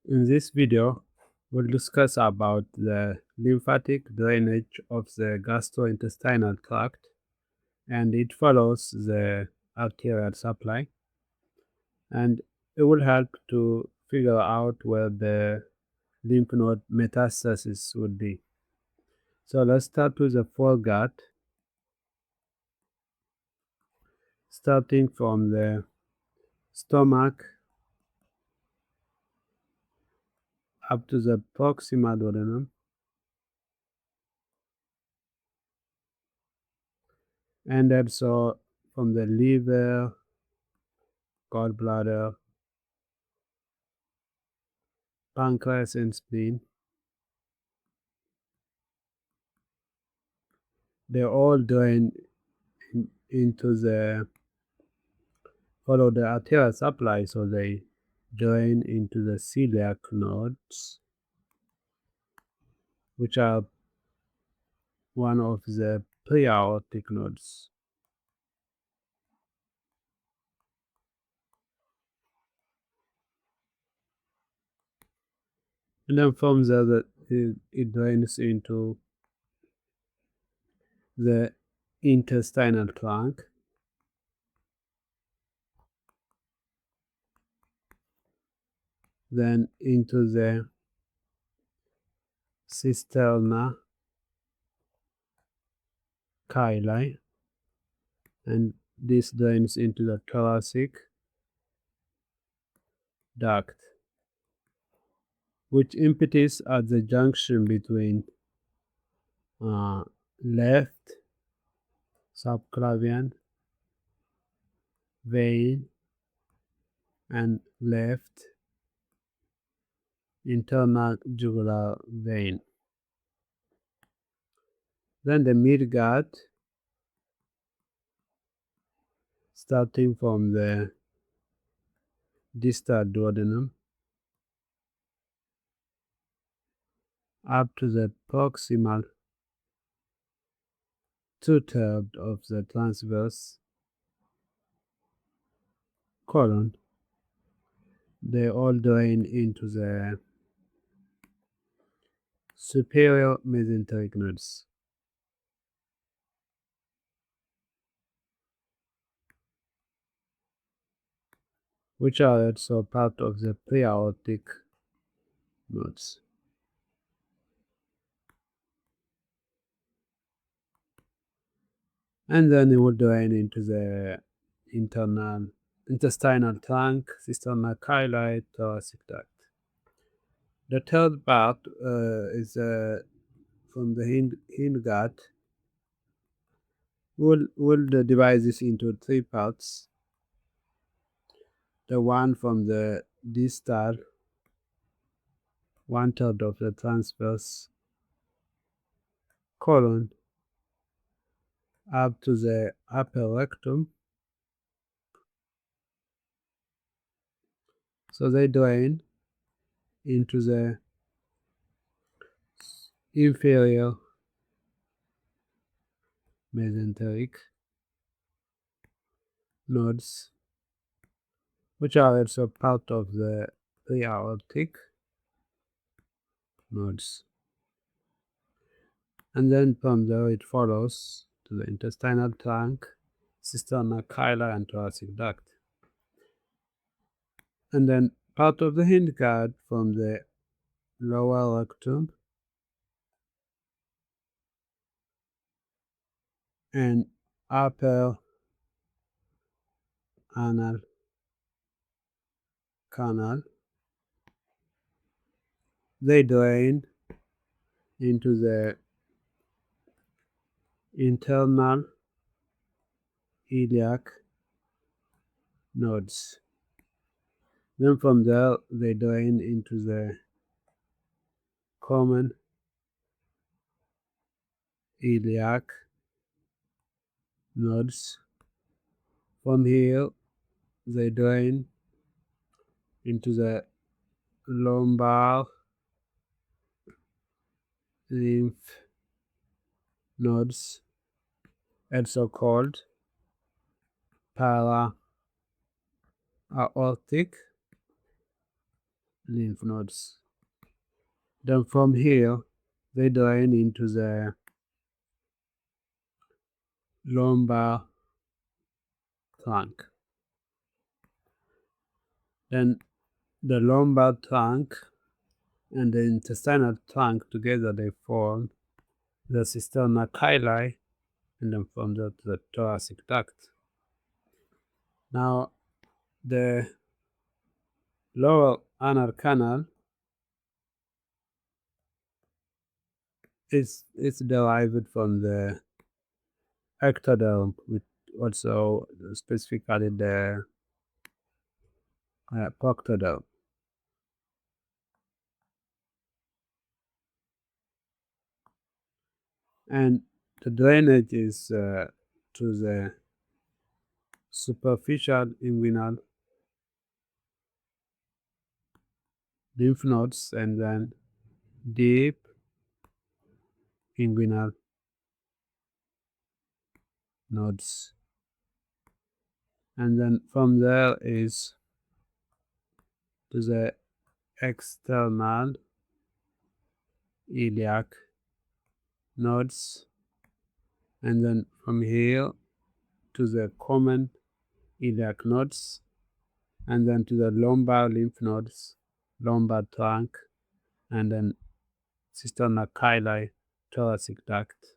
In this video, we'll discuss about the lymphatic drainage of the gastrointestinal tract, and it follows the arterial supply, and it will help to figure out where the lymph node metastasis would be. So let's start with the foregut, starting from the stomach up to the proximal duodenum, and also from the liver, gallbladder, pancreas, and spleen. They all drain into the follow the arterial supply, so they drain into the celiac nodes, which are one of the preaortic nodes. And then from there, it drains into the intestinal trunk, then into the cisterna, chyli, and this drains into the thoracic duct, which impetus at the junction between left subclavian vein and left internal jugular vein. Then the midgut, starting from the distal duodenum up to the proximal two-thirds of the transverse colon. They all drain into the superior mesenteric nodes, which are also part of the preaortic nodes. And then it will drain into the intestinal trunk, cisterna, chyli, thoracic duct. The third part is from the hindgut. We'll divide this into three parts. The one from the distal, 1/3 of the transverse colon, up to the upper rectum. So they drain into the inferior mesenteric nodes, which are also part of the preaortic nodes. And then from there it follows to the intestinal trunk, cisterna, chyli, and thoracic duct. And then part of the hindgut from the lower rectum and upper anal canal. They drain into the internal iliac nodes. Then from there they drain into the common iliac nodes. From here they drain into the lumbar lymph nodes, also called para-aortic lymph nodes. Then from here, they drain into the lumbar trunk. Then the lumbar trunk and the intestinal trunk together, they form the cisterna chyli, and then from that the thoracic duct. Now the lower anal canal is derived from the ectoderm, with also specifically the proctoderm. And the drainage is to the superficial inguinal lymph nodes, and then deep inguinal nodes, and then from there is to the external iliac nodes, and then from here to the common iliac nodes, and then to the lumbar lymph nodes, lumbar trunk, and then cisterna chyli, thoracic duct.